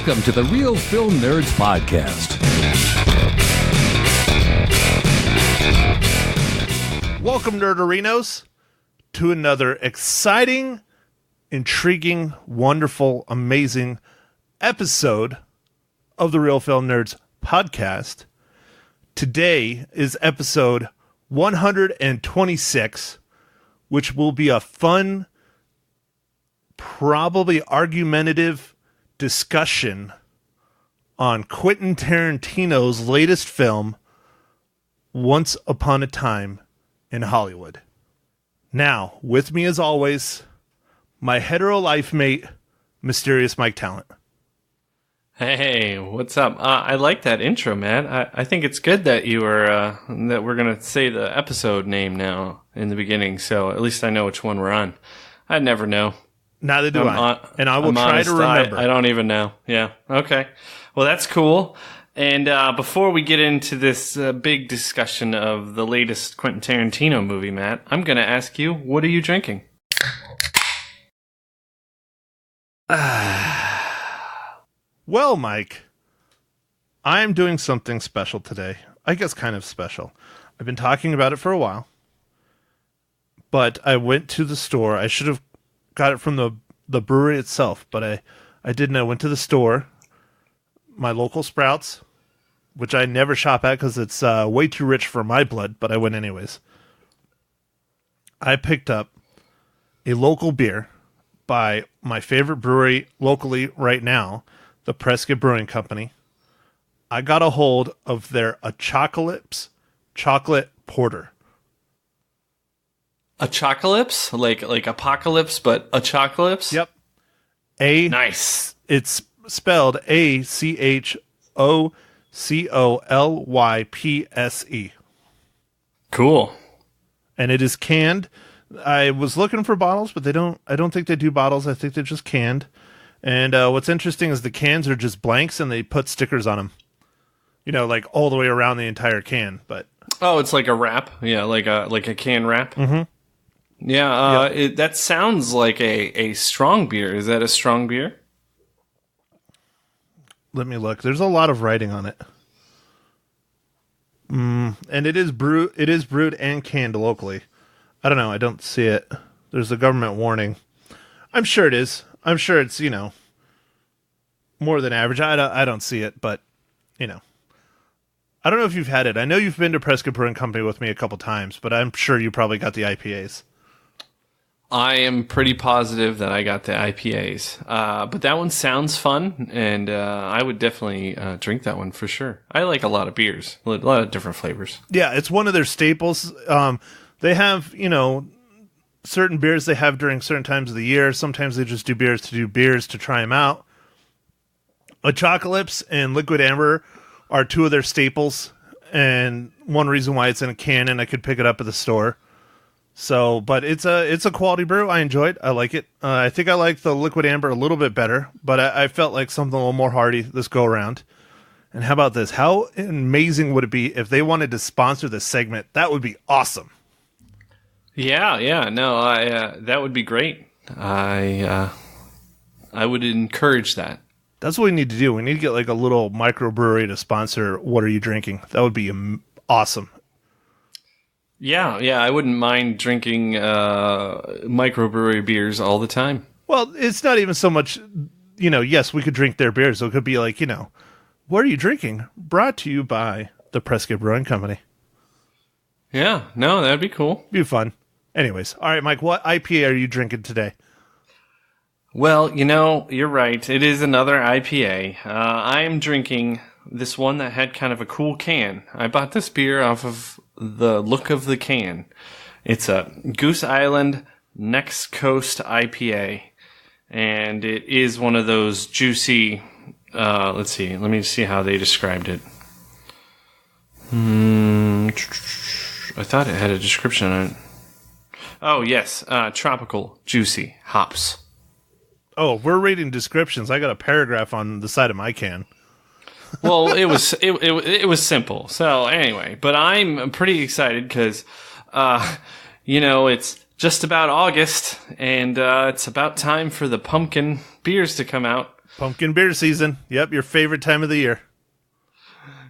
Welcome to the Real Film Nerds Podcast. Welcome, Nerdarinos, to another exciting, intriguing, wonderful, amazing episode of the Real Film Nerds Podcast. Today is episode 126, which will be a fun, probably argumentative discussion on Quentin Tarantino's latest film, Once Upon a Time in Hollywood. Now, with me as always, my hetero life mate, Mysterious Mike Talent. Hey, what's up? I like that intro, man. I think it's good that you were that we're gonna say the episode name now in the beginning, so at least I know which one we're on. I'd never know. Neither do I. And I will try to remember. I don't even know. Yeah. Okay. Well, that's cool. And before we get into this big discussion of the latest Quentin Tarantino movie, Matt, I'm going to ask you, what are you drinking? Well, Mike, I'm doing something special today. I guess kind of special. I've been talking about it for a while. But I went to the store. I should have got it from the brewery itself, but I didn't. I went to the store, my local Sprouts, which I never shop at because it's way too rich for my blood, but I went anyways. I picked up a local beer by my favorite brewery locally right now, the Prescott Brewing Company. I got a hold of their Apocalypse chocolate porter. Apocalypse? Like apocalypse, but apocalypse? Yep. Nice. It's spelled ACHOCOLYPSE. Cool. And it is canned. I was looking for bottles, but I don't think they do bottles. I think they're just canned. And what's interesting is the cans are just blanks and they put stickers on them. You know, like all the way around the entire can, but oh, it's like a wrap. Yeah, like a can wrap. Mm-hmm. Yeah, yep. That sounds like a strong beer. Is that a strong beer? Let me look. There's a lot of writing on it. And it is brewed and canned locally. I don't know. I don't see it. There's a government warning. I'm sure it is. I'm sure it's, more than average. I don't see it, but, I don't know if you've had it. I know you've been to Prescott Brewing Company with me a couple times, but I'm sure you probably got the IPAs. I am pretty positive that I got the IPAs. But that one sounds fun, and I would definitely drink that one for sure. I like a lot of beers, a lot of different flavors. Yeah, it's one of their staples. They have, certain beers they have during certain times of the year. Sometimes they just do beers to try them out. Apocalypse and Liquid Amber are two of their staples, and one reason why it's in a can and I could pick it up at the store. So, but it's a quality brew. I enjoy it. I like it. I think I like the Liquid Amber a little bit better, but I felt like something a little more hearty this go around. And how about this? How amazing would it be if they wanted to sponsor this segment? That would be awesome. Yeah, no, that would be great. I would encourage that. That's what we need to do. We need to get like a little microbrewery to sponsor What Are You Drinking? That would be awesome. Yeah, I wouldn't mind drinking microbrewery beers all the time. Well, it's not even so much, yes, we could drink their beers. So it could be like, What Are You Drinking? Brought to you by the Prescott Brewing Company. Yeah, no, that'd be cool. Be fun. Anyways, all right, Mike, what IPA are you drinking today? Well, you're right. It is another IPA. I am drinking this one that had kind of a cool can. I bought this beer off of the look of the can. It's a Goose Island Next Coast IPA. And it is one of those juicy, let's see, let me see how they described it. I thought it had a description on it. Oh, yes, tropical, juicy hops. Oh, we're reading descriptions. I got a paragraph on the side of my can. Well, it was simple. So anyway, but I'm pretty excited because, it's just about August, and it's about time for the pumpkin beers to come out. Pumpkin beer season. Yep, your favorite time of the year.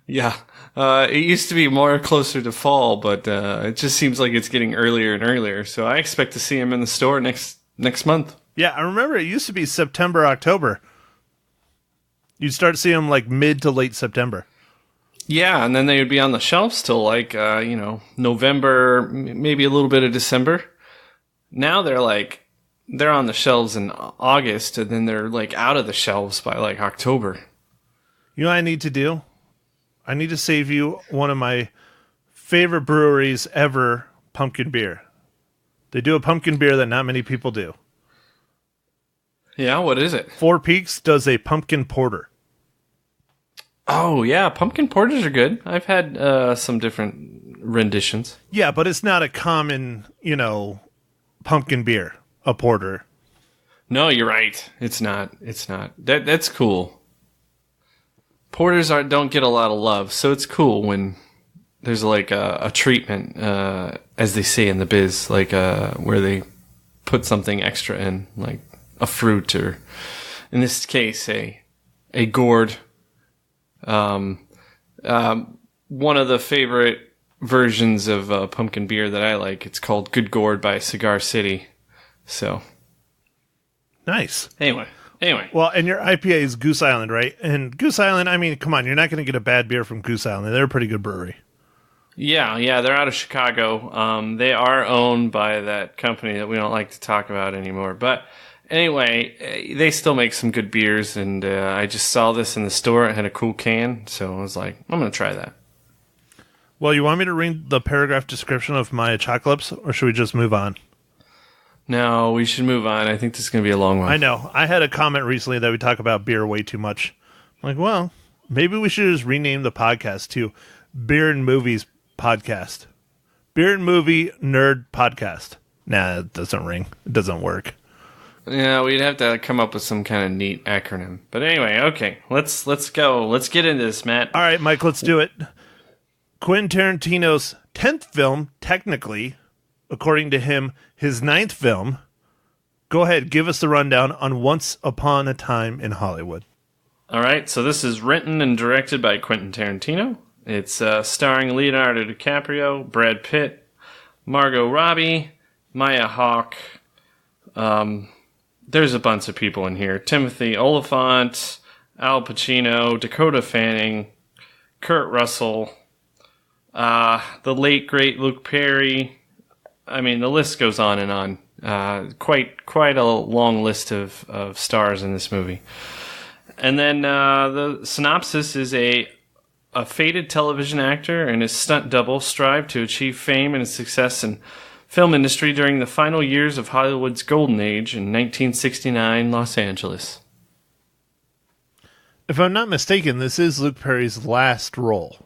Yeah. It used to be more closer to fall, but it just seems like it's getting earlier and earlier. So I expect to see them in the store next month. Yeah, I remember it used to be September, October. You'd start seeing them like mid to late September. Yeah, and then they would be on the shelves till like, November, maybe a little bit of December. Now they're on the shelves in August, and then they're like out of the shelves by like October. You know what I need to do? I need to save you one of my favorite breweries ever, pumpkin beer. They do a pumpkin beer that not many people do. Yeah, what is it? Four Peaks does a pumpkin porter. Oh, yeah, pumpkin porters are good. I've had some different renditions. Yeah, but it's not a common, pumpkin beer, a porter. No, you're right. It's not. That's cool. Porters don't get a lot of love, so it's cool when there's like a treatment, as they say in the biz, like where they put something extra in, like a fruit, or in this case, a gourd. One of the favorite versions of pumpkin beer that I like, it's called Good Gourd by Cigar City. So nice. Anyway. Well, and your IPA is Goose Island, right? And Goose Island, I mean, come on, you're not going to get a bad beer from Goose Island. They're a pretty good brewery. Yeah, they're out of Chicago. They are owned by that company that we don't like to talk about anymore. But anyway, they still make some good beers, and I just saw this in the store. It had a cool can, so I was like, I'm going to try that. Well, you want me to read the paragraph description of my chocolates, or should we just move on? No, we should move on. I think this is going to be a long one. I know. I had a comment recently that we talk about beer way too much. I'm like, well, maybe we should just rename the podcast to Beer and Movies Podcast. Beer and Movie Nerd Podcast. Nah, it doesn't ring. It doesn't work. Yeah, we'd have to come up with some kind of neat acronym. But anyway, okay, let's go. Let's get into this, Matt. All right, Mike, let's do it. Quentin Tarantino's 10th film, technically, according to him, his 9th film. Go ahead, give us the rundown on Once Upon a Time in Hollywood. All right, so this is written and directed by Quentin Tarantino. It's starring Leonardo DiCaprio, Brad Pitt, Margo Robbie, Maya Hawke. There's a bunch of people in here. Timothy Olyphant, Al Pacino, Dakota Fanning, Kurt Russell, the late, great Luke Perry. I mean, the list goes on and on. Quite a long list of stars in this movie. And then the synopsis is a fated television actor and his stunt double strive to achieve fame and success in film industry during the final years of Hollywood's golden age in 1969 Los Angeles. If I'm not mistaken, this is Luke Perry's last role.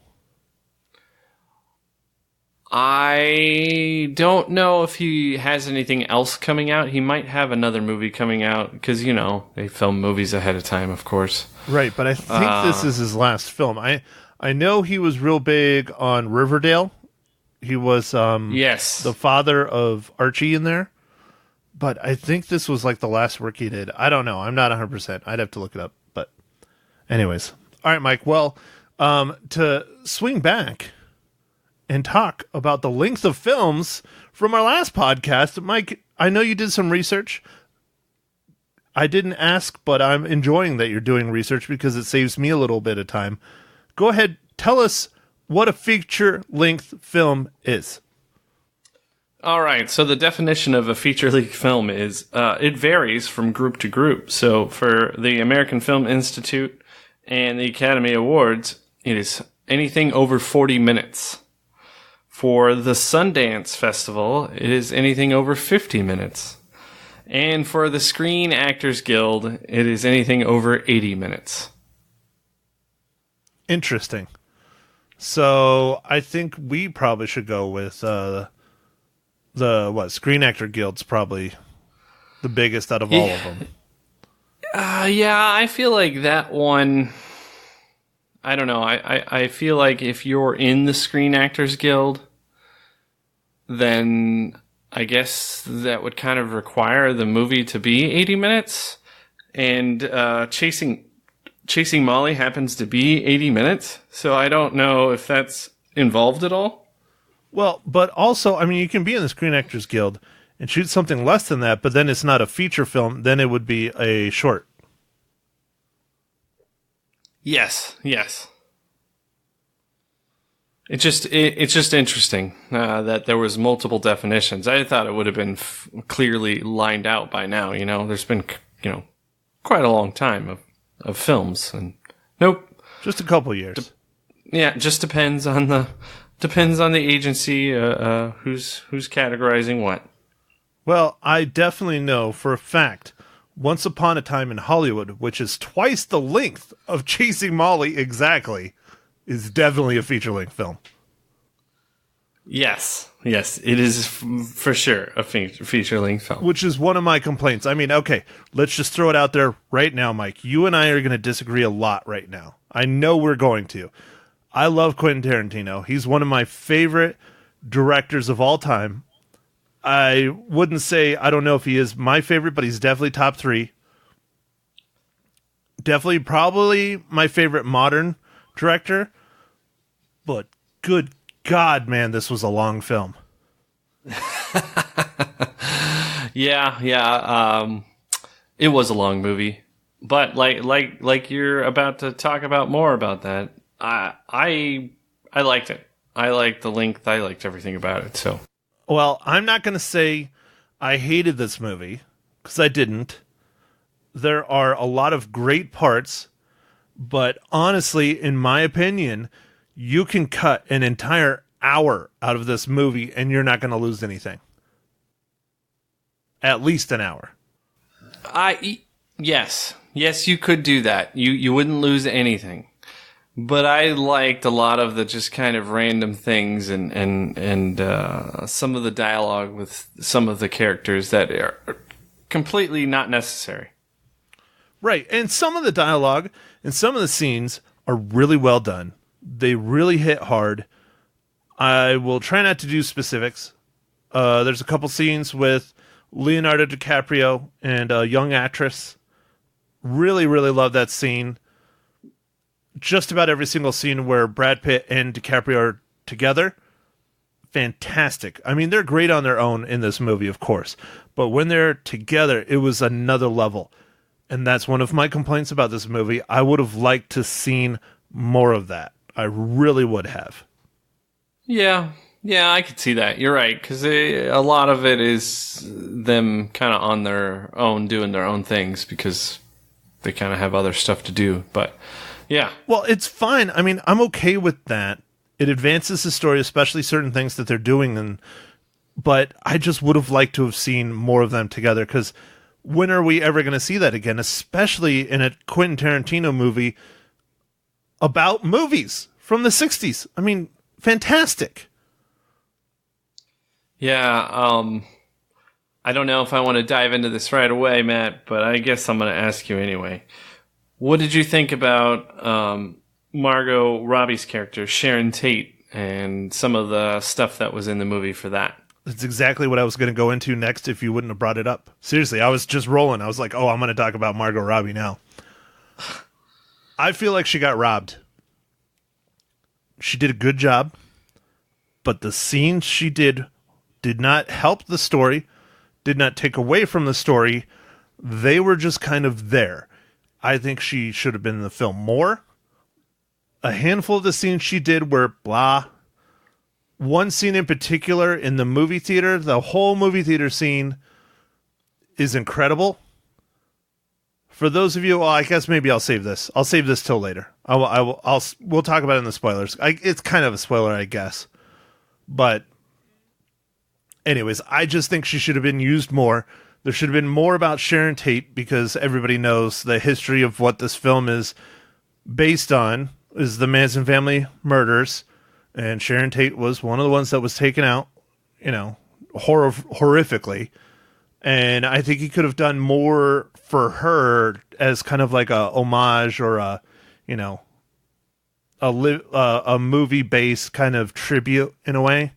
I don't know if he has anything else coming out. He might have another movie coming out because, they film movies ahead of time, of course. Right, but I think this is his last film. I know he was real big on Riverdale. He was yes, the father of Archie in there. But I think this was like the last work he did. I don't know. I'm not 100%. I'd have to look it up. But anyways. All right, Mike. Well, to swing back and talk about the length of films from our last podcast. Mike, I know you did some research. I didn't ask, but I'm enjoying that you're doing research because it saves me a little bit of time. Go ahead, tell us what a feature-length film is. All right, so the definition of a feature-length film is it varies from group to group. So for the American Film Institute and the Academy Awards, it is anything over 40 minutes. For the Sundance Festival, it is anything over 50 minutes. And for the Screen Actors Guild, it is anything over 80 minutes. Interesting. So I think we probably should go with the Screen Actor Guild's probably the biggest out of all of them. Yeah, I feel like that one... I don't know. I feel like if you're in the Screen Actors Guild, then I guess that would kind of require the movie to be 80 minutes. and chasing Molly happens to be 80 minutes. So I don't know if that's involved at all. Well, but also, I mean, you can be in the Screen Actors Guild and shoot something less than that, but then it's not a feature film. Then it would be a short. Yes. It's just interesting that there was multiple definitions. I thought it would have been clearly lined out by now. You know, there's been quite a long time of films, and nope, just a couple years. It just depends on the agency who's categorizing what. Well, I definitely know for a fact Once Upon a Time in Hollywood, which is twice the length of Chasing Molly exactly, is definitely a feature-length film. Yes, it is for sure a feature-length film. Which is one of my complaints. I mean, okay, let's just throw it out there right now, Mike. You and I are going to disagree a lot right now. I know we're going to. I love Quentin Tarantino. He's one of my favorite directors of all time. I wouldn't say, I don't know if he is my favorite, but he's definitely top 3. Definitely probably my favorite modern director. But good God, man, this was a long film. Yeah. It was a long movie, but like you're about to talk about more about that. I liked it. I liked the length. I liked everything about it. So, well, I'm not going to say I hated this movie because I didn't. There are a lot of great parts, but honestly, in my opinion, you can cut an entire hour out of this movie and you're not going to lose anything. At least an hour. Yes, you could do that. You wouldn't lose anything. But I liked a lot of the just kind of random things and some of the dialogue with some of the characters that are completely not necessary. Right, and some of the dialogue and some of the scenes are really well done. They really hit hard. I will try not to do specifics. There's a couple scenes with Leonardo DiCaprio and a young actress. Really, really love that scene. Just about every single scene where Brad Pitt and DiCaprio are together, fantastic. I mean, they're great on their own in this movie, of course. But when they're together, it was another level. And that's one of my complaints about this movie. I would have liked to seen more of that. I really would have. Yeah, I could see that. You're right, because a lot of it is them kind of on their own, doing their own things, because they kind of have other stuff to do. But, yeah. Well, it's fine. I mean, I'm okay with that. It advances the story, especially certain things that they're doing. But I just would have liked to have seen more of them together, because when are we ever going to see that again, especially in a Quentin Tarantino movie about movies from the 60s? I mean, fantastic. Yeah, I don't know if I want to dive into this right away, Matt, but I guess I'm going to ask you anyway. What did you think about Margo Robbie's character, Sharon Tate, and some of the stuff that was in the movie for that? That's exactly what I was going to go into next if you wouldn't have brought it up. Seriously, I was just rolling. I was like, oh, I'm going to talk about Margo Robbie now. I feel like she got robbed. She did a good job, but the scenes she did not help the story, did not take away from the story. They were just kind of there. I think she should have been in the film more. A handful of the scenes she did were blah. One scene in particular in the movie theater, the whole movie theater scene is incredible. For those of you, well, I guess maybe I'll save this. I'll save this till later. We'll talk about it in the spoilers. It's kind of a spoiler, I guess. But anyways, I just think she should have been used more. There should have been more about Sharon Tate, because everybody knows the history of what this film is based on is the Manson family murders. And Sharon Tate was one of the ones that was taken out, horrifically. And I think he could have done more for her as kind of like a homage or a movie-based kind of tribute in a way.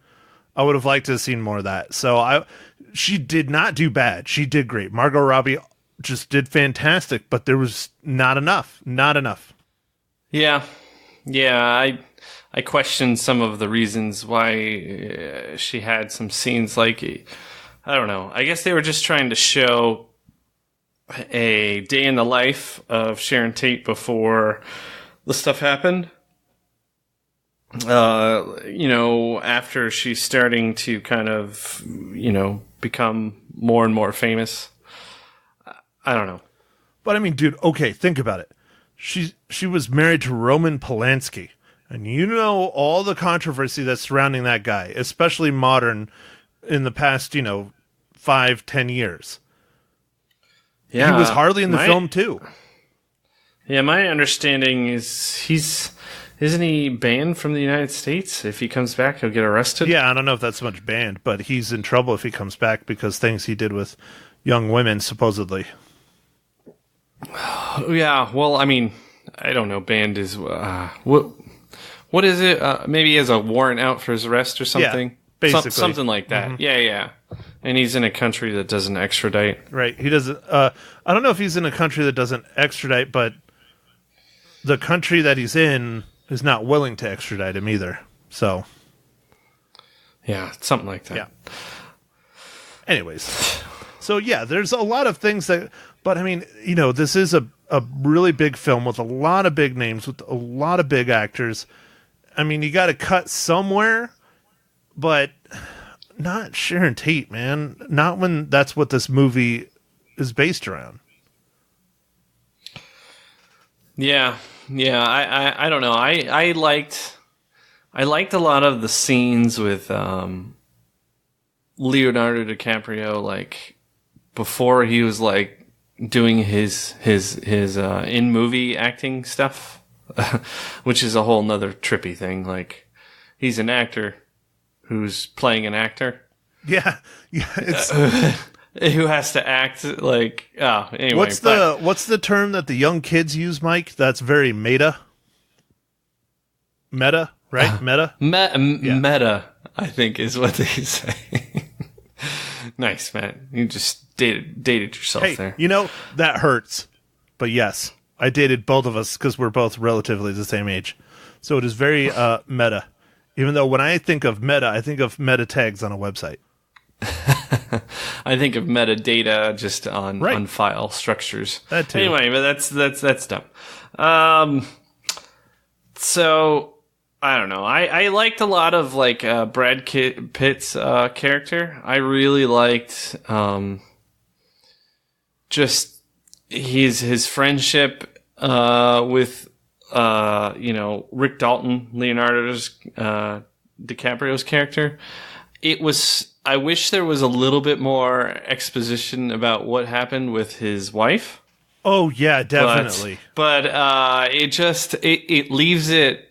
I would have liked to have seen more of that. So she did not do bad. She did great. Margo Robbie just did fantastic, but there was not enough. Not enough. Yeah. I questioned some of the reasons why she had some scenes like, I don't know. I guess they were just trying to show a day in the life of Sharon Tate before the stuff happened. After she's starting to kind of, become more and more famous. I don't know. But I mean, dude, okay, think about it. She was married to Roman Polanski. And you know all the controversy that's surrounding that guy, especially modern in the past, 5-10 years. Yeah. He was hardly in the film, too. Yeah, my understanding is isn't he banned from the United States? If he comes back, he'll get arrested? Yeah, I don't know if that's so much banned, but he's in trouble if he comes back because things he did with young women, supposedly. Yeah, well, I mean, I don't know. Banned is... what is it? Maybe he has a warrant out for his arrest or something? Yeah, basically. Something like that. Mm-hmm. Yeah. And he's in a country that doesn't extradite. Right. He doesn't... I don't know if he's in a country that doesn't extradite, but the country that he's in is not willing to extradite him either. So... Yeah, something like that. Yeah. Anyways. So, yeah, there's a lot of things that... But, I mean, this is a really big film with a lot of big names, with a lot of big actors. I mean, you got to cut somewhere, but not Sharon Tate, man. Not when that's what this movie is based around. Yeah. I don't know. I liked a lot of the scenes with Leonardo DiCaprio, like before he was like doing his in movie acting stuff, which is a whole nother trippy thing. Like he's an actor who's playing an actor. Yeah. It's who has to act like, anyway. What's the term that the young kids use, Mike? That's very meta. Meta, right? Meta? Meta, I think is what they say. Nice, man. You just dated yourself there. That hurts. But yes, I dated both of us because we're both relatively the same age. So it is very meta. Even though when I think of meta, I think of meta tags on a website. I think of metadata just on file structures. That too. Anyway, but that's dumb. So I don't know. I liked a lot of like Brad Pitt's character. I really liked just his friendship with Rick Dalton, Leonardo's DiCaprio's character. I wish there was a little bit more exposition about what happened with his wife. Oh yeah, definitely. But it leaves it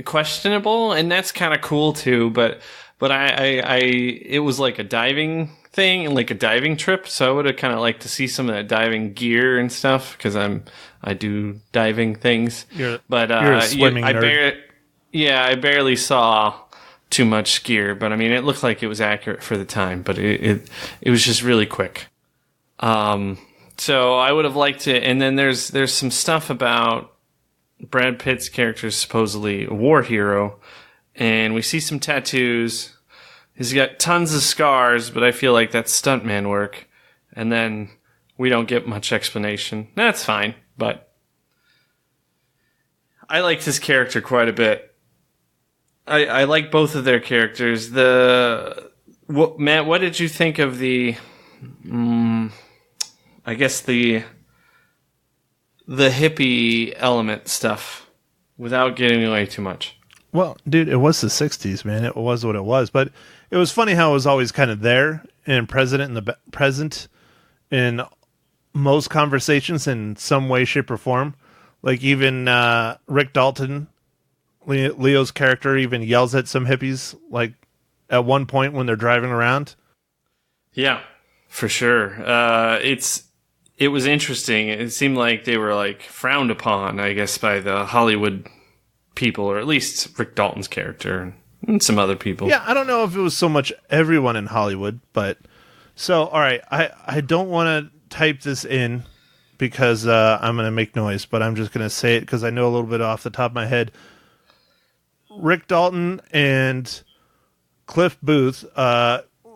questionable, and that's kind of cool too. But it was like a diving thing and like a diving trip, so I would have kind of liked to see some of that diving gear and stuff because I do diving things. You're a swimming nerd. I barely saw too much gear, but I mean, it looked like it was accurate for the time, but it was just really quick. So I would have liked it. And then there's some stuff about Brad Pitt's character is supposedly a war hero, and we see some tattoos. He's got tons of scars, but I feel like that's stuntman work. And then we don't get much explanation. That's fine, but I liked his character quite a bit. I like both of their characters. Matt, what did you think of the I guess the hippie element stuff without getting away too much? Well, dude, it was the 60s, man. It was what it was. But it was funny how it was always kind of there and present in most conversations in some way, shape, or form. Like even Rick Dalton, Leo's character, even yells at some hippies, like at one point when they're driving around. Yeah, for sure. It was interesting. It seemed like they were like frowned upon, I guess, by the Hollywood people, or at least Rick Dalton's character and some other people. Yeah, I don't know if it was so much everyone in Hollywood, but so all right, I don't want to type this in because I'm going to make noise, but I'm just going to say it because I know a little bit off the top of my head. Rick Dalton and Cliff Booth,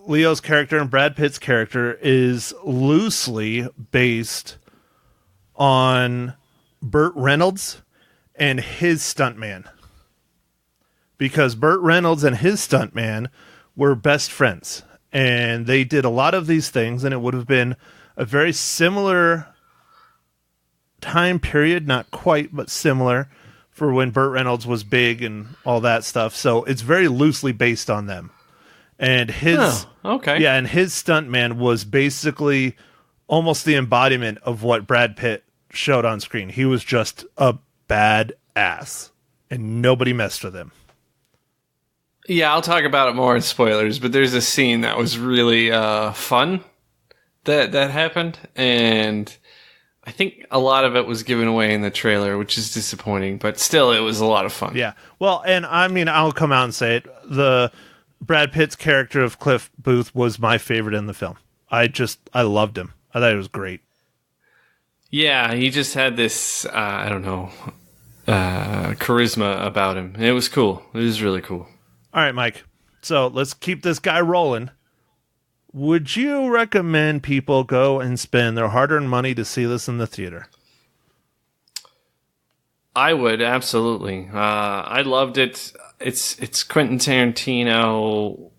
Leo's character and Brad Pitt's character, is loosely based on Burt Reynolds and his stuntman. Because Burt Reynolds and his stuntman were best friends. And they did a lot of these things, and it would have been a very similar time period, not quite, but similar, for when Burt Reynolds was big and all that stuff. So it's very loosely based on them. And his and his stuntman was basically almost the embodiment of what Brad Pitt showed on screen. He was just a bad ass, and nobody messed with him. Yeah, I'll talk about it more in spoilers, but there's a scene that was really fun that happened, and I think a lot of it was given away in the trailer, which is disappointing, but still, it was a lot of fun. Yeah, well, and I mean, I'll come out and say it. The Brad Pitt's character of Cliff Booth was my favorite in the film. I loved him. I thought it was great. Yeah, he just had this, charisma about him. It was cool. It was really cool. All right, Mike. So let's keep this guy rolling. Would you recommend people go and spend their hard-earned money to see this in the theater? I would, absolutely. I loved it. It's Quentin Tarantino.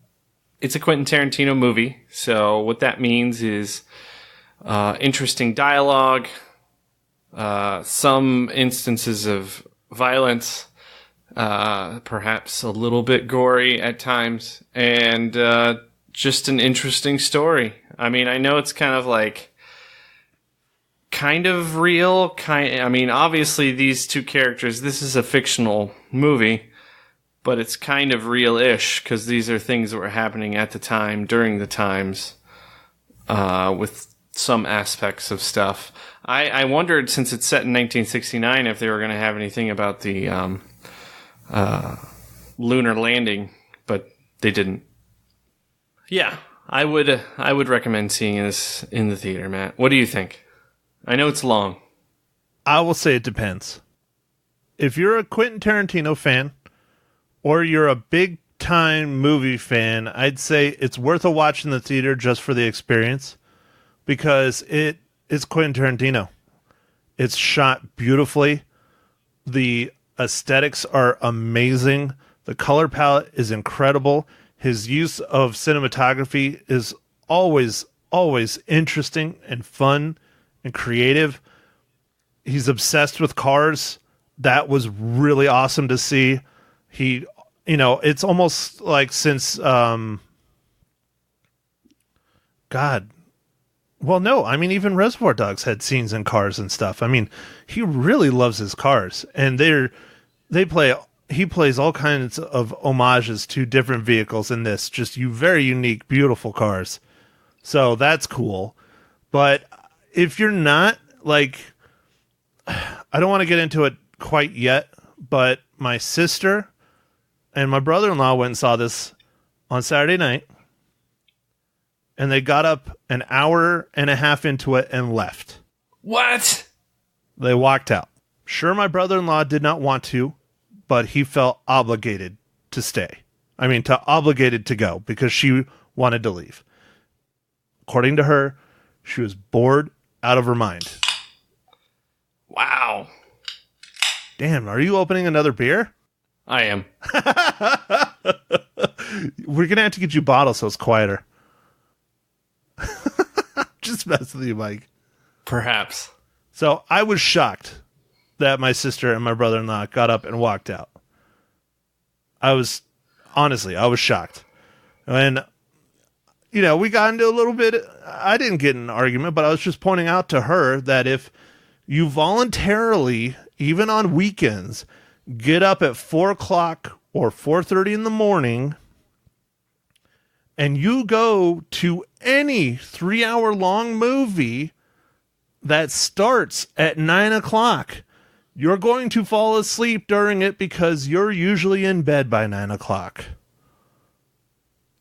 It's a Quentin Tarantino movie. So what that means is interesting dialogue, some instances of violence, perhaps a little bit gory at times, and just an interesting story. I mean, I know it's kind of real. Obviously these two characters, this is a fictional movie, but it's kind of real-ish because these are things that were happening at the time, during the times, with some aspects of stuff. I wondered, since it's set in 1969, if they were going to have anything about the lunar landing, but they didn't. Yeah, I would recommend seeing this in the theater, Matt. What do you think? I know it's long. I will say it depends. If you're a Quentin Tarantino fan, or you're a big-time movie fan, I'd say it's worth a watch in the theater just for the experience, because it is Quentin Tarantino. It's shot beautifully. The aesthetics are amazing. The color palette is incredible. His use of cinematography is always interesting and fun and creative. He's obsessed with cars. That was really awesome to see. It's almost like since, even Reservoir Dogs had scenes in cars and stuff. I mean, he really loves his cars, and he plays all kinds of homages to different vehicles in this, just very unique, beautiful cars. So that's cool. But if you're not, I don't want to get into it quite yet, but my sister and my brother-in-law went and saw this on Saturday night, and they got up an hour and a half into it and left. What? They walked out. Sure, my brother-in-law did not want to, but he felt obligated to stay. Obligated to go because she wanted to leave. According to her, she was bored out of her mind. Wow. Damn, are you opening another beer? I am. We're going to have to get you bottles so it's quieter. Just messing with you, Mike. Perhaps. So I was shocked that my sister and my brother-in-law got up and walked out. I was shocked. And, we got into a little bit, I didn't get in an argument, but I was just pointing out to her that if you voluntarily, even on weekends, get up at 4 o'clock or 4:30 in the morning, and you go to any 3-hour-long movie that starts at 9 o'clock, you're going to fall asleep during it because you're usually in bed by 9 o'clock.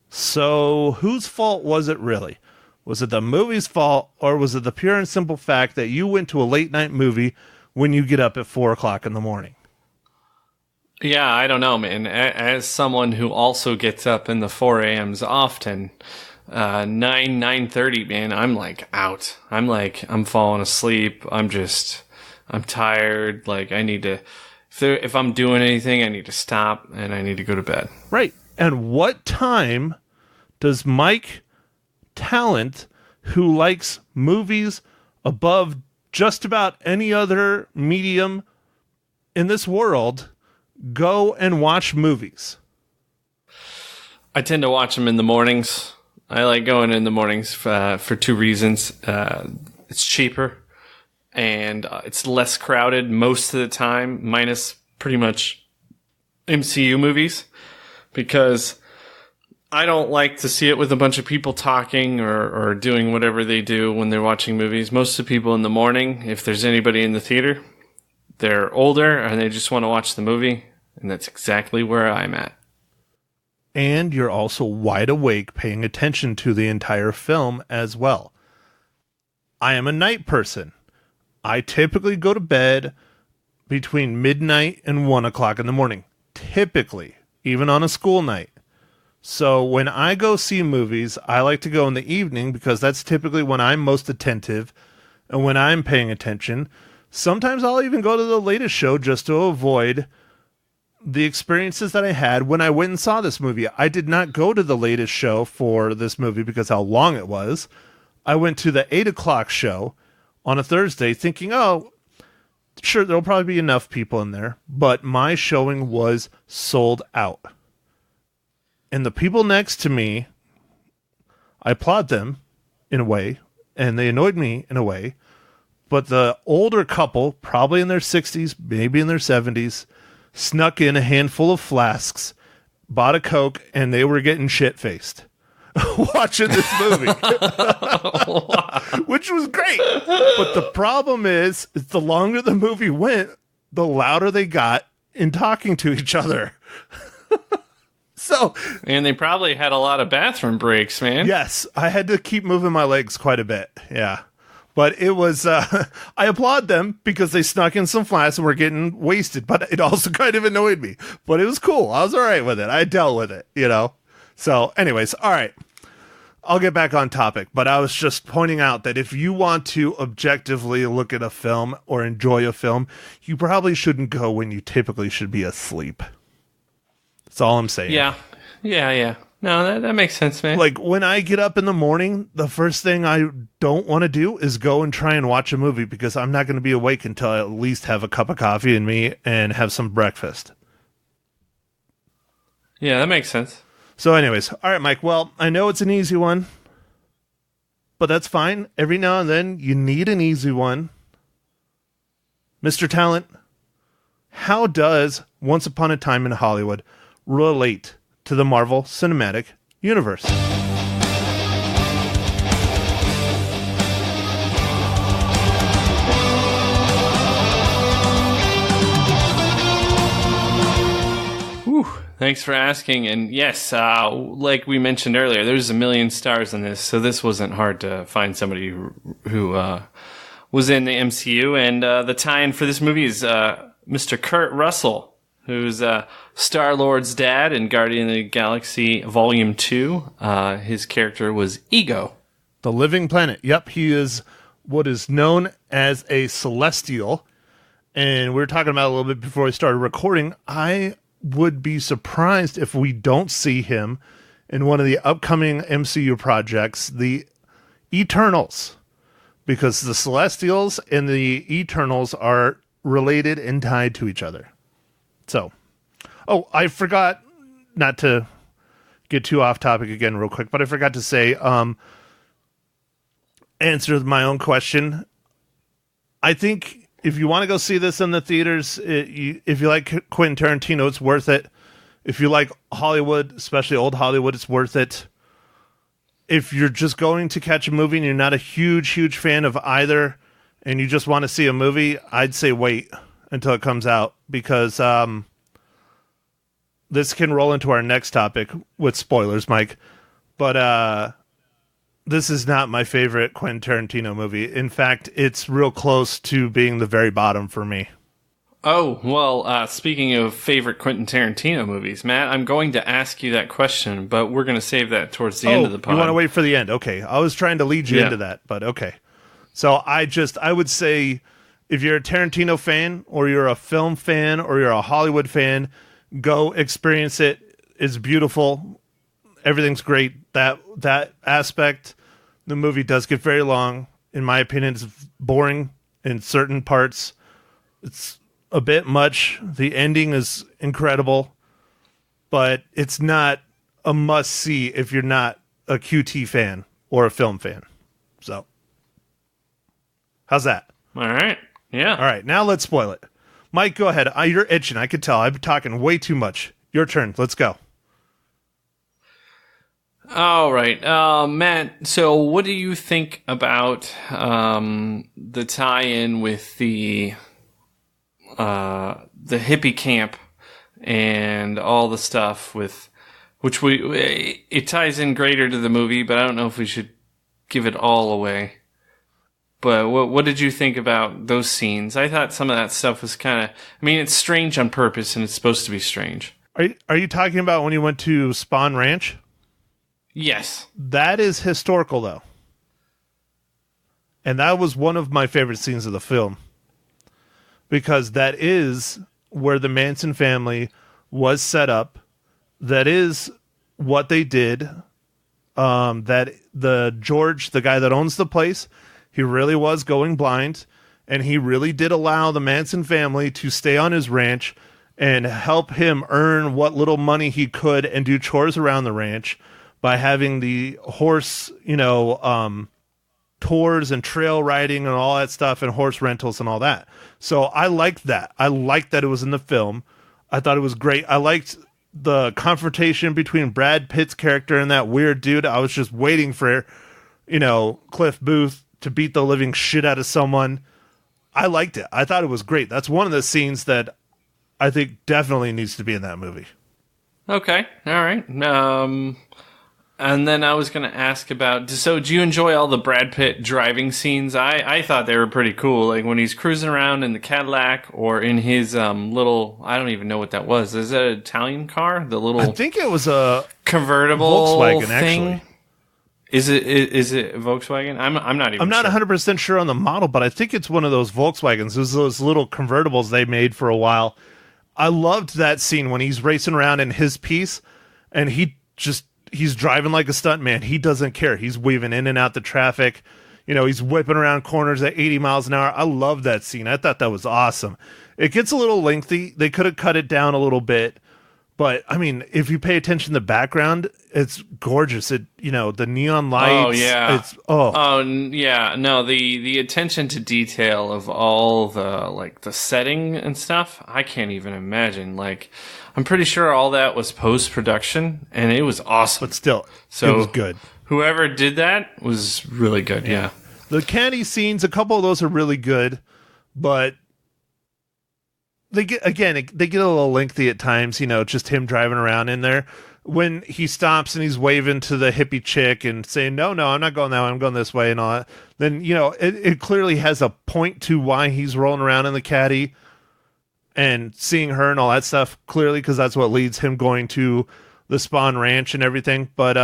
So whose fault was it really? Was it the movie's fault, or was it the pure and simple fact that you went to a late night movie when you get up at 4 o'clock in the morning? Yeah, I don't know, man. As someone who also gets up in the 4 a.m.s often, 9:30, man, I'm like out. I'm falling asleep. I'm tired. Like, I need to, if I'm doing anything, I need to stop and I need to go to bed. Right. And what time does Mike Talent, who likes movies above just about any other medium in this world, go and watch movies? I tend to watch them in the mornings. I like going in the mornings for two reasons. It's cheaper and it's less crowded most of the time, minus pretty much MCU movies, because I don't like to see it with a bunch of people talking or doing whatever they do when they're watching movies. Most of the people in the morning, if there's anybody in the theater, they're older and they just want to watch the movie, and that's exactly where I'm at. And you're also wide awake paying attention to the entire film as well. I am a night person. I typically go to bed between midnight and 1 o'clock in the morning. Typically, even on a school night. So when I go see movies, I like to go in the evening because that's typically when I'm most attentive and when I'm paying attention. Sometimes I'll even go to the latest show just to avoid the experiences that I had when I went and saw this movie. I did not go to the latest show for this movie because how long it was. I went to the 8 o'clock show on a Thursday thinking, oh, sure, there'll probably be enough people in there. But my showing was sold out. And the people next to me, I applaud them in a way, and they annoyed me in a way. But the older couple, probably in their 60s, maybe in their 70s, snuck in a handful of flasks, bought a Coke, and they were getting shit-faced watching this movie. Which was great. But the problem is the longer the movie went, the louder they got in talking to each other. And they probably had a lot of bathroom breaks, man. Yes, I had to keep moving my legs quite a bit. Yeah. But it was, I applaud them because they snuck in some flasks and were getting wasted. But it also kind of annoyed me. But it was cool. I was all right with it. I dealt with it, you know. So anyways, all right. I'll get back on topic. But I was just pointing out that if you want to objectively look at a film or enjoy a film, you probably shouldn't go when you typically should be asleep. That's all I'm saying. Yeah. No, that makes sense, man. Like, when I get up in the morning, the first thing I don't want to do is go and try and watch a movie because I'm not going to be awake until I at least have a cup of coffee in me and have some breakfast. Yeah, that makes sense. So anyways, all right, Mike. Well, I know it's an easy one, but that's fine. Every now and then, you need an easy one. Mr. Talent, how does Once Upon a Time in Hollywood relate to the Marvel Cinematic Universe? Whew, thanks for asking. And yes, like we mentioned earlier, there's a million stars in this, so this wasn't hard to find somebody who was in the MCU. And the tie-in for this movie is Mr. Kurt Russell, who's Star-Lord's dad in Guardian of the Galaxy Volume 2. His character was Ego. The Living Planet. Yep, he is what is known as a Celestial. And we were talking about it a little bit before we started recording. I would be surprised if we don't see him in one of the upcoming MCU projects, the Eternals. Because the Celestials and the Eternals are related and tied to each other. So, I forgot not to get too off topic again real quick, but I forgot to say, answer my own question. I think if you want to go see this in the theaters, if you like Quentin Tarantino, it's worth it. If you like Hollywood, especially old Hollywood, it's worth it. If you're just going to catch a movie and you're not a huge fan of either, and you just want to see a movie, I'd say wait until it comes out, because this can roll into our next topic with spoilers, Mike. But this is not my favorite Quentin Tarantino movie. In fact, it's real close to being the very bottom for me. Oh, well, speaking of favorite Quentin Tarantino movies, Matt, I'm going to ask you that question, but we're going to save that towards the end of the pod. You want to wait for the end? Okay. I was trying to lead you into that, but okay. So I would say if you're a Tarantino fan or you're a film fan or you're a Hollywood fan, go experience it. It's beautiful. Everything's great. That aspect, the movie does get very long. In my opinion, it's boring in certain parts. It's a bit much. The ending is incredible, but it's not a must-see if you're not a QT fan or a film fan. So, how's that? All right. Yeah. All right, now let's spoil it. Mike, go ahead. You're itching. I could tell. I've been talking way too much. Your turn. Let's go. All right. Matt, so what do you think about the tie-in with the hippie camp and all the stuff with which it ties in greater to the movie, but I don't know if we should give it all away. But what did you think about those scenes? I thought some of that stuff was kind of, I mean, it's strange on purpose and it's supposed to be strange. Are you talking about when you went to Spawn Ranch? Yes. That is historical though. And that was one of my favorite scenes of the film. Because that is where the Manson family was set up. That is what they did. That the guy that owns the place, he really was going blind. And he really did allow the Manson family to stay on his ranch and help him earn what little money he could and do chores around the ranch by having the horse, tours and trail riding and all that stuff and horse rentals and all that. So I liked that. I liked that it was in the film. I thought it was great. I liked the confrontation between Brad Pitt's character and that weird dude. I was just waiting for, Cliff Booth to beat the living shit out of someone. I liked it. I thought it was great. That's one of the scenes that I think definitely needs to be in that movie. Okay. All right. And then I was going to ask about, so do you enjoy all the Brad Pitt driving scenes? I thought they were pretty cool. Like when he's cruising around in the Cadillac or in his little, I don't even know what that was. Is that an Italian car? The little, I think it was a convertible Volkswagen, thing? actually. Is it Volkswagen? I'm not even I'm not sure. 100% sure on the model, but I think it's one of those Volkswagens. There's those little convertibles they made for a while. I loved that scene when he's racing around in his piece and he's driving like a stuntman. He doesn't care. He's weaving in and out the traffic. He's whipping around corners at 80 miles an hour. I love that scene. I thought that was awesome. It gets a little lengthy. They could have cut it down a little bit. But, I mean, if you pay attention to the background, it's gorgeous. The neon lights. Oh, yeah. Oh, yeah. No, the attention to detail of all the setting and stuff, I can't even imagine. Like, I'm pretty sure all that was post-production, and it was awesome. But still, so it was good. Whoever did that was really good, yeah. The candy scenes, a couple of those are really good, but they get a little lengthy at times, just him driving around in there. When he stops and he's waving to the hippie chick and saying, no, I'm not going that way, I'm going this way and all that, then, it clearly has a point to why he's rolling around in the caddy and seeing her and all that stuff, clearly, because that's what leads him going to the Spawn Ranch and everything. But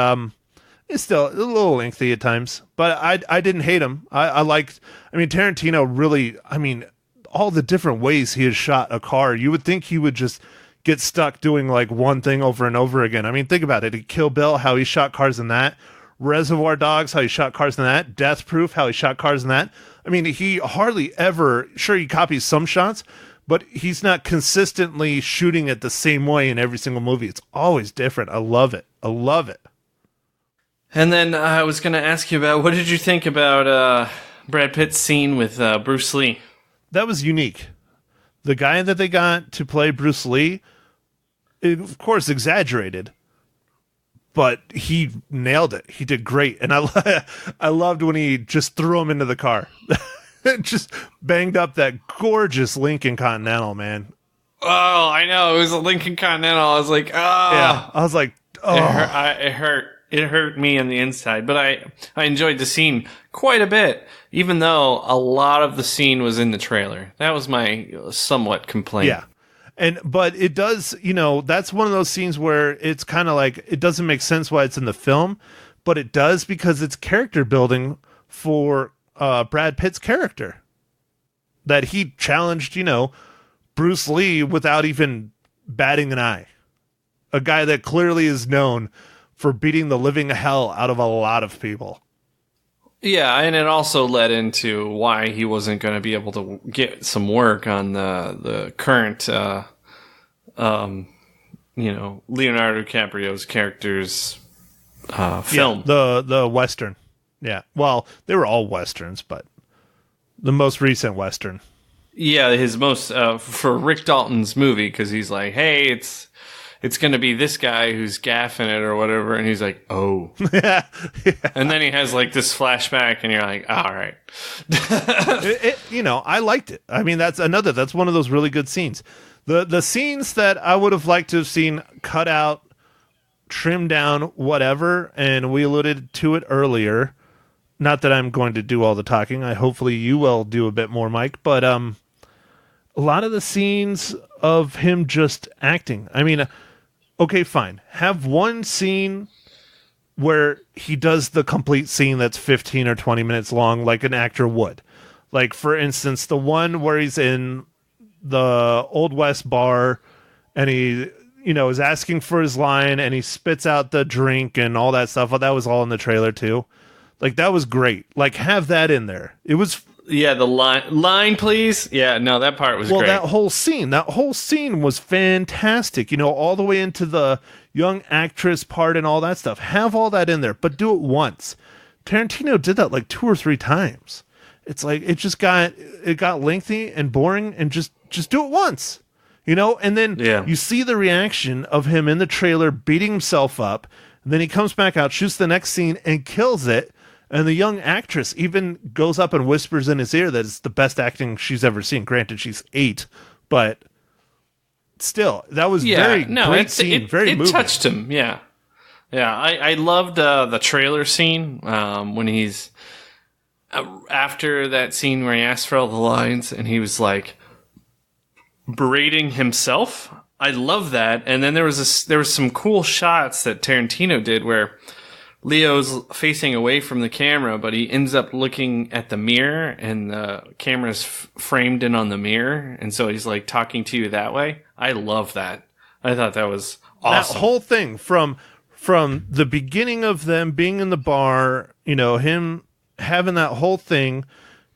it's still a little lengthy at times. But I didn't hate him. Tarantino really, all the different ways he has shot a car, you would think he would just get stuck doing like one thing over and over again. Think about it. Kill Bill, how he shot cars in that. Reservoir Dogs, how he shot cars in that. Death Proof, how he shot cars in that. He hardly ever, sure, he copies some shots, but he's not consistently shooting it the same way in every single movie. It's always different. I love it. And then I was going to ask you about, what did you think about Brad Pitt's scene with Bruce Lee? That was unique. The guy that they got to play Bruce Lee, of course, exaggerated, but he nailed it. He did great. And I loved when he just threw him into the car. Just banged up that gorgeous Lincoln Continental, man. Oh, I know. It was a Lincoln Continental. I was like, oh. Yeah. I was like, oh. It hurt. It hurt me on the inside, but I enjoyed the scene quite a bit, even though a lot of the scene was in the trailer. That was my somewhat complaint. Yeah. But it does, that's one of those scenes where it's kind of like, it doesn't make sense why it's in the film, but it does because it's character building for Brad Pitt's character. That he challenged, Bruce Lee without even batting an eye. A guy that clearly is known for beating the living hell out of a lot of people. Yeah, and it also led into why he wasn't going to be able to get some work on the current, Leonardo DiCaprio's character's film. Yeah, the Western. Yeah, well, they were all Westerns, but the most recent Western. Yeah, his most, for Rick Dalton's movie, because he's like, hey, it's going to be this guy who's gaffing it or whatever. And he's like, oh. Yeah. And then he has like this flashback and you're like, all right. I liked it. I mean, that's one of those really good scenes. The scenes that I would have liked to have seen cut out, trimmed down, whatever. And we alluded to it earlier. Not that I'm going to do all the talking. Hopefully you will do a bit more, Mike. But a lot of the scenes of him just acting. I mean, okay, fine. Have one scene where he does the complete scene that's 15 or 20 minutes long, like an actor would. Like, for instance, the one where he's in the Old West bar and he, is asking for his line and he spits out the drink and all that stuff. Well, that was all in the trailer, too. Like, that was great. Like, have that in there. It was... Yeah, the line, please. Yeah, no, that part was great. Well, that whole scene was fantastic. All the way into the young actress part and all that stuff. Have all that in there, but do it once. Tarantino did that like 2 or 3 times. It's like it got lengthy and boring, and just do it once. And then you see the reaction of him in the trailer beating himself up, and then he comes back out, shoots the next scene, and kills it. And the young actress even goes up and whispers in his ear that it's the best acting she's ever seen. Granted, she's 8, but still, that was great scene, very moving. It touched him, yeah. Yeah, I loved the trailer scene when he's... after that scene where he asked for all the lines and he was like berating himself. I love that. And then there was some cool shots that Tarantino did where Leo's facing away from the camera, but he ends up looking at the mirror and the camera's framed in on the mirror. And so he's like talking to you that way. I love that. I thought that was awesome. That whole thing from the beginning of them being in the bar, him having that whole thing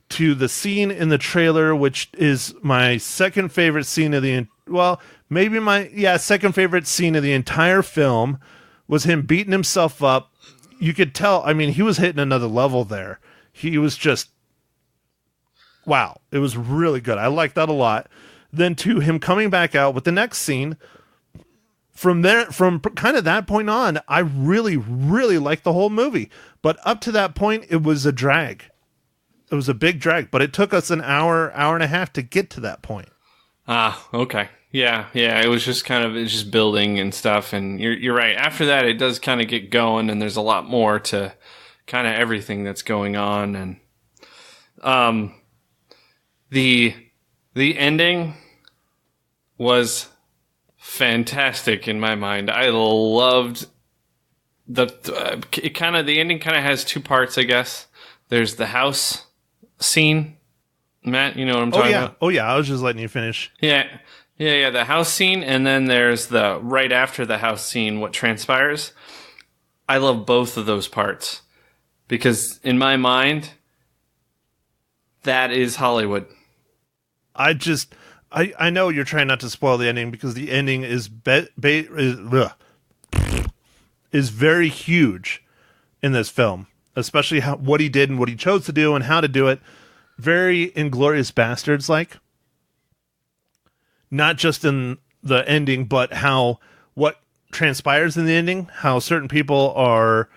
to the scene in the trailer, which is my second favorite scene of second favorite scene of the entire film, was him beating himself up. You could tell, he was hitting another level there. He was just, wow. It was really good. I liked that a lot. Then to him coming back out with the next scene, from kind of that point on, I really, really liked the whole movie. But up to that point, it was a drag. It was a big drag, but it took us an hour and a half to get to that point. Ah, okay. Yeah. It was just it's just building and stuff. And you're right. After that, it does kind of get going, and there's a lot more to kind of everything that's going on. And the ending was fantastic in my mind. I loved the ending kind of has 2 parts, I guess. There's the house scene. Matt, you know what I'm talking about? Oh, yeah. I was just letting you finish. Yeah. The house scene, and then there's the right after the house scene, what transpires. I love both of those parts because in my mind, that is Hollywood. I know you're trying not to spoil the ending because the ending is very huge in this film, especially what he did and what he chose to do and how to do it. Very Inglourious Bastards like. Not just in the ending, but what transpires in the ending, how certain people are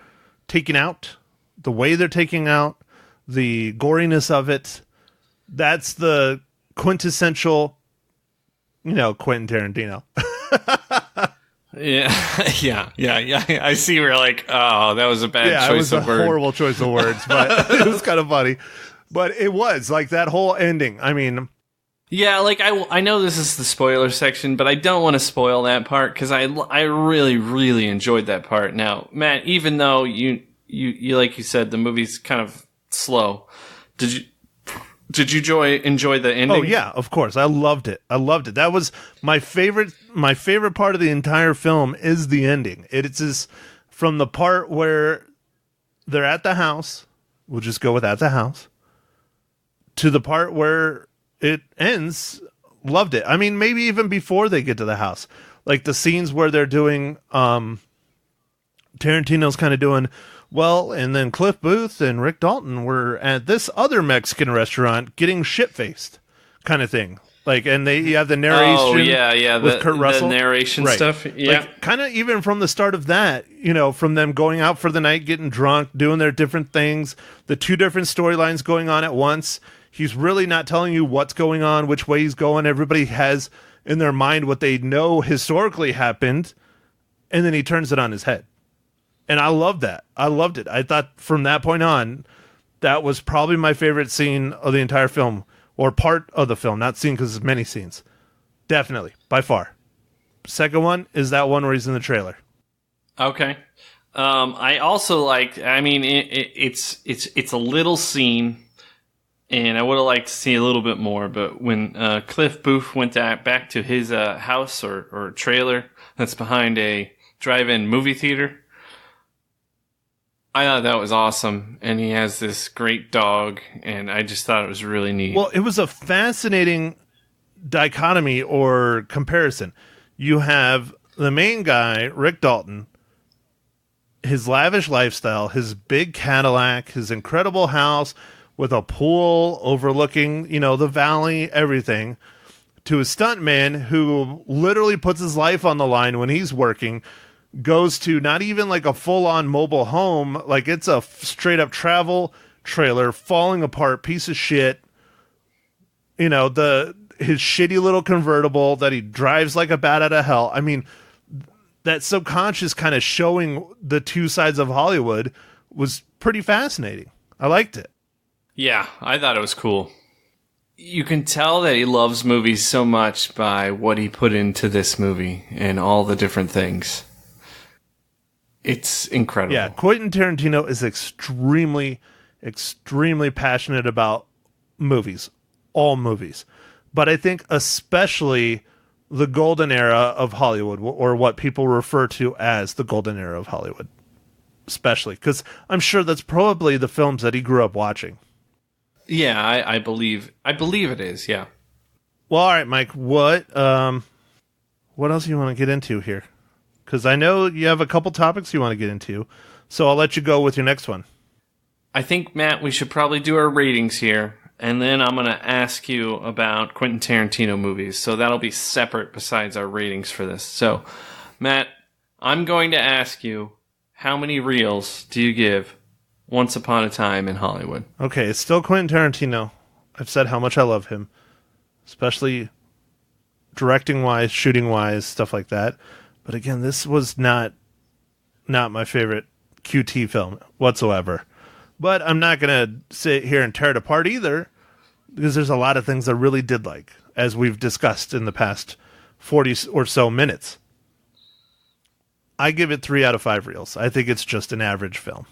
taken out, the way they're taken out, the goriness of it. That's the quintessential, Quentin Tarantino. Yeah, yeah. I see where like, oh, that was a bad choice of words. Yeah, it was a horrible choice of words, but it was kind of funny. But it was, like, that whole ending. I mean... Yeah, like, I know this is the spoiler section, but I don't want to spoil that part, because I really, really enjoyed that part. Now, Matt, even though you like you said, the movie's kind of slow, did you enjoy the ending? Oh yeah, of course. I loved it. That was my favorite part of the entire film is the ending. It's just from the part where they're at the house, we'll just go with at the house, to the part where it ends. Loved it. I mean, maybe even before they get to the house. Like the scenes where they're doing Tarantino's kind of doing, well, and then Cliff Booth and Rick Dalton were at this other Mexican restaurant getting shit-faced kind of thing. Like, and you have the narration. Oh, yeah. With Kurt Russell. The narration stuff. Yeah. Like, kind of even from the start of that, from them going out for the night, getting drunk, doing their different things, the two different storylines going on at once. He's really not telling you what's going on, which way he's going. Everybody has in their mind what they know historically happened, and then he turns it on his head. And I loved that. I loved it. I thought from that point on, that was probably my favorite scene of the entire film, or part of the film. Not scene because there's many scenes. Definitely, by far. Second one is that one where he's in the trailer. Okay. I also liked. I mean, it's a little scene, and I would have liked to see a little bit more. But when Cliff Booth went back to his house or trailer that's behind a drive-in movie theater. I thought that was awesome, and he has this great dog, and I just thought it was really neat. Well, it was a fascinating dichotomy or comparison. You have the main guy, Rick Dalton, his lavish lifestyle, his big Cadillac, his incredible house with a pool overlooking, the valley, everything, to a stuntman who literally puts his life on the line when he's working, goes to not even like a full-on mobile home, like it's a straight-up travel trailer, falling apart, piece of shit. His shitty little convertible that he drives like a bat out of hell. I mean, that subconscious kind of showing the two sides of Hollywood was pretty fascinating. I liked it. Yeah, I thought it was cool. You can tell that he loves movies so much by what he put into this movie and all the different things. It's incredible. Yeah, Quentin Tarantino is extremely, extremely passionate about movies, all movies. But I think especially the golden era of Hollywood, or what people refer to as the golden era of Hollywood, especially. Because I'm sure that's probably the films that he grew up watching. Yeah, I believe it is, yeah. Well, all right, Mike, what else do you want to get into here? Because I know you have a couple topics you want to get into, so I'll let you go with your next one. I think, Matt, we should probably do our ratings here, and then I'm going to ask you about Quentin Tarantino movies, so that'll be separate besides our ratings for this. So, Matt, I'm going to ask you, how many reels do you give Once Upon a Time in Hollywood? Okay, it's still Quentin Tarantino. I've said how much I love him, especially directing-wise, shooting-wise, stuff like that. But again, this was not my favorite QT film whatsoever. But I'm not going to sit here and tear it apart either, because there's a lot of things I really did like, as we've discussed in the past 40 or so minutes. I give it 3 out of 5 reels. I think it's just an average film.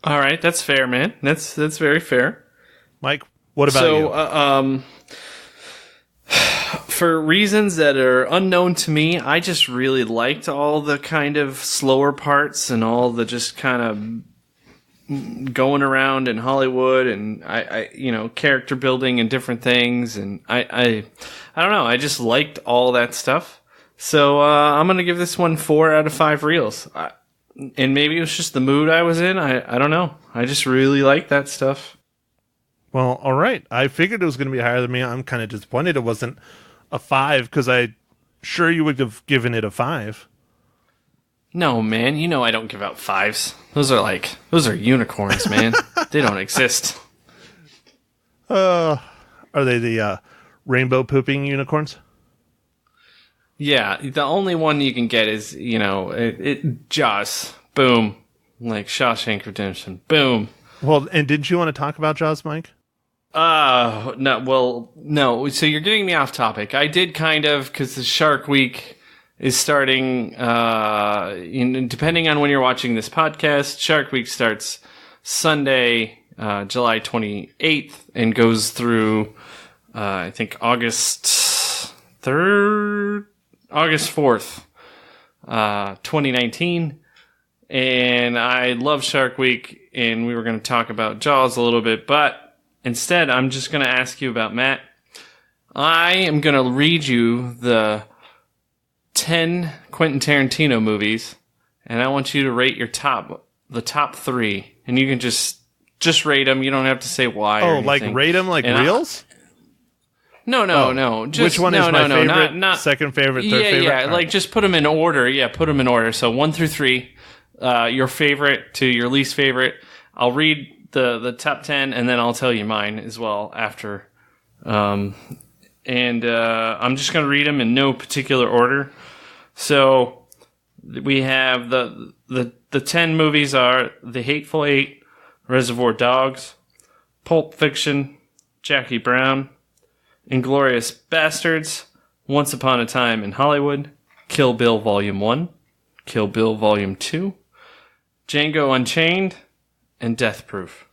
All right, that's fair, man. That's very fair. Mike, what about you? For reasons that are unknown to me, I just really liked all the kind of slower parts and all the just kind of going around in Hollywood and I character building and different things, and I don't know, I just liked all that stuff. So I'm gonna give this one 4 out of 5 reels. And maybe it was just the mood I was in. I don't know. I just really liked that stuff. Well, all right. I figured it was going to be higher than me. I'm kind of disappointed it wasn't a 5, because I'm sure you would have given it a 5. No, man. I don't give out 5s. Those are unicorns, man. They don't exist. Are they the rainbow pooping unicorns? Yeah, the only one you can get is, Jaws. Boom. Like Shawshank Redemption. Boom. Well, and didn't you want to talk about Jaws, Mike? No. Well, no. So you're getting me off topic. I did kind of, because the Shark Week is starting, depending on when you're watching this podcast, Shark Week starts Sunday, July 28th, and goes through, I think, August 4th, 2019. And I love Shark Week, and we were going to talk about Jaws a little bit, but instead, I'm just going to ask you about Matt. I am going to read you the 10 Quentin Tarantino movies, and I want you to rate the top 3, and you can just rate them. You don't have to say why. Oh, or anything. rate them like reels? No. Just, which one is my favorite? Not, second favorite, third favorite? Yeah, like just put them in order. Yeah, put them in order. So 1 through 3, your favorite to your least favorite. I'll read the top 10, and then I'll tell you mine as well after. I'm just going to read them in no particular order. So we have the 10 movies are The Hateful Eight, Reservoir Dogs, Pulp Fiction, Jackie Brown, Inglourious Bastards, Once Upon a Time in Hollywood, Kill Bill Volume 1, Kill Bill Volume 2, Django Unchained, and Death Proof.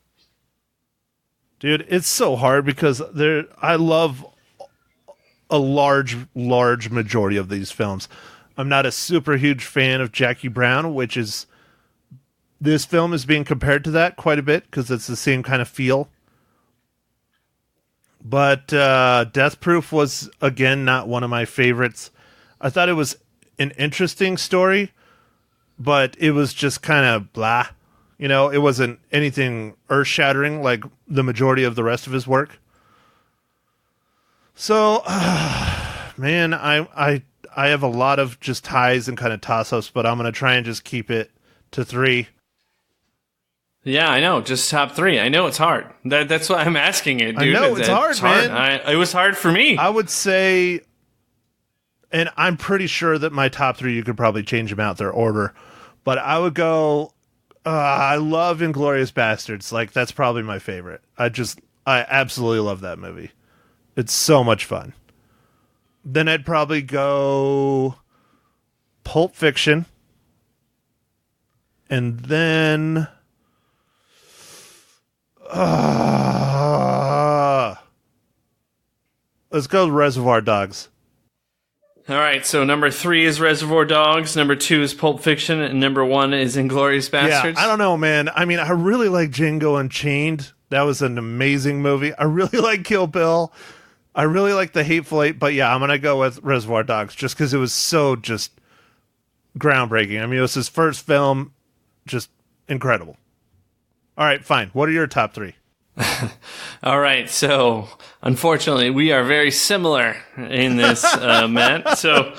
Dude, it's so hard because I love a large majority of these films. I'm not a super huge fan of Jackie Brown, which is... This film is being compared to that quite a bit because it's the same kind of feel. But Death Proof was, again, not one of my favorites. I thought it was an interesting story, but it was just kind of blah. It wasn't anything earth-shattering like the majority of the rest of his work. So, man, I have a lot of just ties and kind of toss-ups, but I'm going to try and just keep it to 3. Yeah, I know. Just top 3. I know it's hard. That's why I'm asking it, dude. I know it's hard, man. It was hard for me. I would say, and I'm pretty sure that my top 3, you could probably change them out their order, but I would go, I love Inglourious Bastards. Like, that's probably my favorite. I absolutely love that movie. It's so much fun. Then I'd probably go Pulp Fiction. And then... let's go Reservoir Dogs. All right, so number 3 is Reservoir Dogs, number 2 is Pulp Fiction, and number 1 is Inglourious Bastards. Yeah, I don't know, man. I mean, I really like Django Unchained. That was an amazing movie. I really like Kill Bill. I really like The Hateful Eight, but yeah, I'm going to go with Reservoir Dogs just because it was so just groundbreaking. I mean, it was his first film, just incredible. All right, fine. What are your top 3? All right, so unfortunately, we are very similar in this, Matt. So,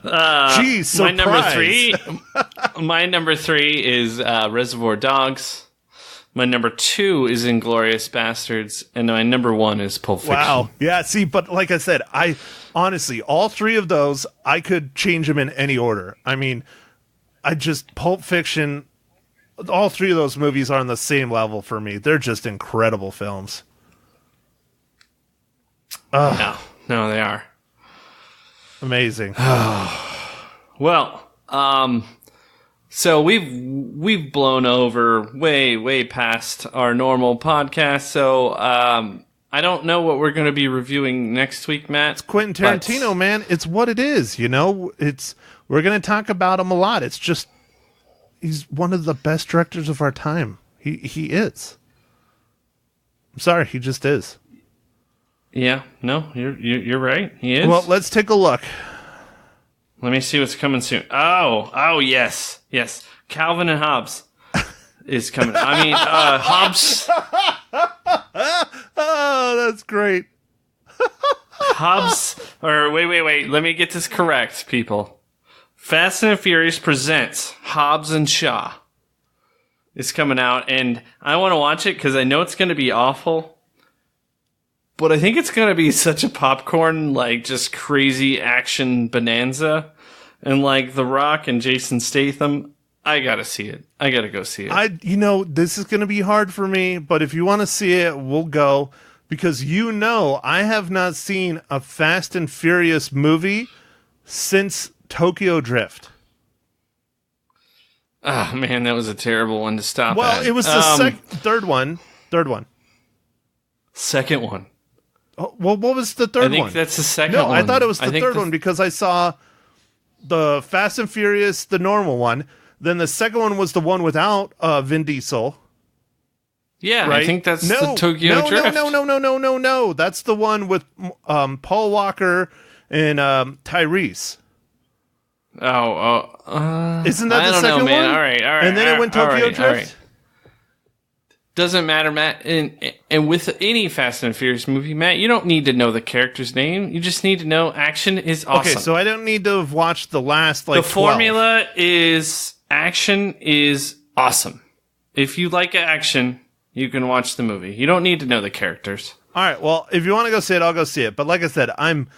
Jeez, surprise. My number 3 is Reservoir Dogs. My number 2 is Inglourious Bastards, and my number 1 is Pulp Fiction. Wow. Yeah, see, but like I said, I honestly, all 3 of those, I could change them in any order. I mean, Pulp Fiction, all 3 of those movies are on the same level for me. They're just incredible films. No, they are. Amazing. Well, so we've blown over way past our normal podcast. So I don't know what we're going to be reviewing next week, Matt. It's Quentin Tarantino, man. It's what it is. We're going to talk about him a lot. It's just he's one of the best directors of our time. He is. I'm sorry, he just is. Yeah, no, you're right. He is. Well, let's take a look. Let me see what's coming soon. Oh, yes. Calvin and Hobbes is coming. I mean, Hobbes. Oh, that's great. Hobbes, or wait. Let me get this correct, people. Fast and Furious presents Hobbs and Shaw. It's coming out, and I want to watch it because I know it's going to be awful. but I think it's going to be such a popcorn, like, just crazy action bonanza. And, like, The Rock and Jason Statham, I got to see it. I got to go see it. This is going to be hard for me, but if you want to see it, we'll go. Because I have not seen a Fast and Furious movie since Tokyo Drift. Oh, man, that was a terrible one to stop Well, at. it was the third one. Second one. Oh, well, what was the third one? I think that's the second No, one. I thought it was the third one because I saw the Fast and Furious, the normal one. Then the second one was the one without Vin Diesel. Yeah, right? I think that's the Tokyo Drift. No. That's the one with Paul Walker and Tyrese. Isn't that the second one? All right. And then it went Tokyo Drift? All right. Doesn't matter, Matt. And with any Fast and Furious movie, Matt, you don't need to know the character's name. You just need to know action is awesome. Okay, so I don't need to have watched the last, the formula is action is awesome. If you like action, you can watch the movie. You don't need to know the characters. All right, well, if you want to go see it, I'll go see it. But like I said, I'm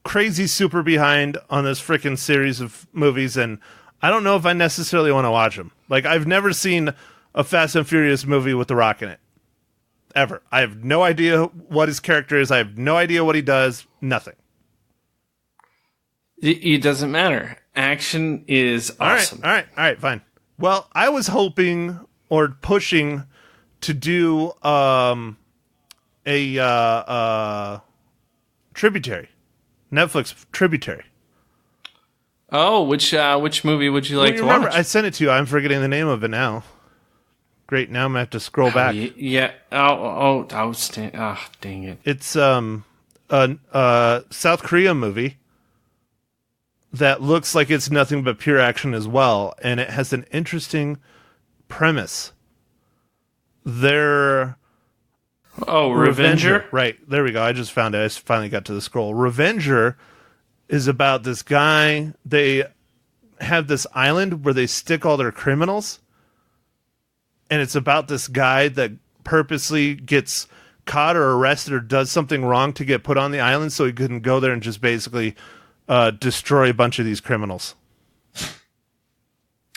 crazy super behind on this freaking series of movies, and I don't know if I necessarily want to watch them. Like, I've never seen a Fast and Furious movie with The Rock in it. Ever. I have no idea what his character is. I have no idea what he does. Nothing. It doesn't matter. Action is awesome. All right, fine. Well, I was hoping or pushing to do a tributary. Netflix tributary. Oh, which movie would you like to remember, watch? I sent it to you. I'm forgetting the name of it now. Great, now I'm going to have to scroll back. Yeah. Dang it. It's a South Korea movie that looks like it's nothing but pure action as well, and it has an interesting premise. Revenger? Right, there we go. I just found it. I finally got to the scroll. Revenger is about this guy. They have this island where they stick all their criminals, and it's about this guy that purposely gets caught or arrested or does something wrong to get put on the island so he couldn't go there and just basically destroy a bunch of these criminals.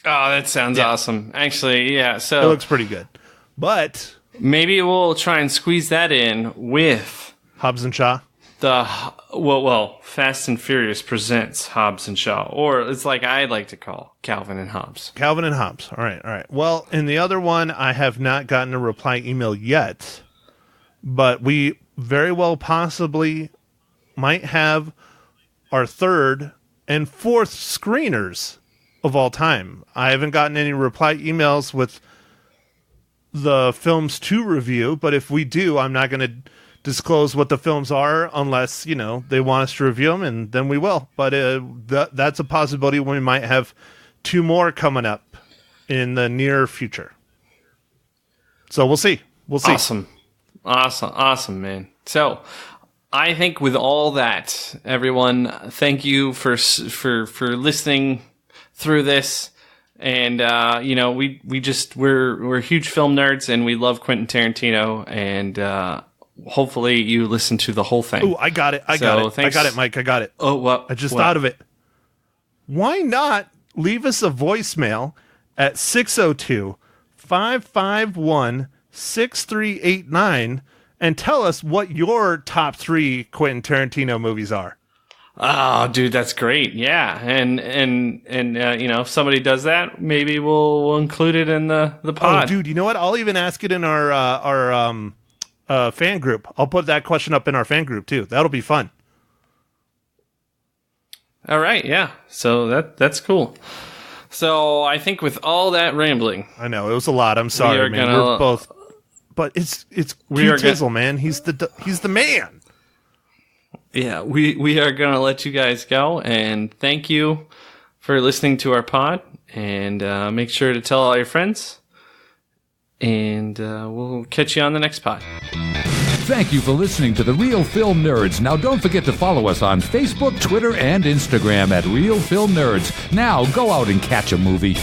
Oh, that sounds awesome. Actually, yeah. So it looks pretty good. But maybe we'll try and squeeze that in with Hobbs and Shaw. Fast and Furious presents Hobbs and Shaw, or it's like I like to call Calvin and Hobbs. Calvin and Hobbs. All right. Well, in the other one, I have not gotten a reply email yet, but we very well possibly might have our third and fourth screeners of all time. I haven't gotten any reply emails with the films to review, but if we do, I'm not going to disclose what the films are unless, they want us to review them, and then we will. But that's a possibility when we might have two more coming up in the near future. So we'll see. Awesome, man. So I think with all that, everyone, thank you for listening through this. And we're huge film nerds, and we love Quentin Tarantino, and hopefully you listen to the whole thing. Oh, I got it. Thanks. I got it, Mike. I got it. Oh, what? I just thought of it. Why not leave us a voicemail at 602-551-6389 and tell us what your top 3 Quentin Tarantino movies are? Oh, dude, that's great. Yeah. And if somebody does that, maybe we'll include it in the pod. Oh, dude, you know what? I'll even ask it in our fan group. I'll put that question up in our fan group too. That'll be fun. All right. Yeah. So that's cool. So I think with all that rambling, I know it was a lot. I'm sorry, man. We're both, but it's Tizzle, man. He's the man. Yeah, we are going to let you guys go, and thank you for listening to our pod, and make sure to tell all your friends, and we'll catch you on the next pod. Thank you for listening to The Real Film Nerds. Now don't forget to follow us on Facebook, Twitter, and Instagram at Real Film Nerds. Now go out and catch a movie.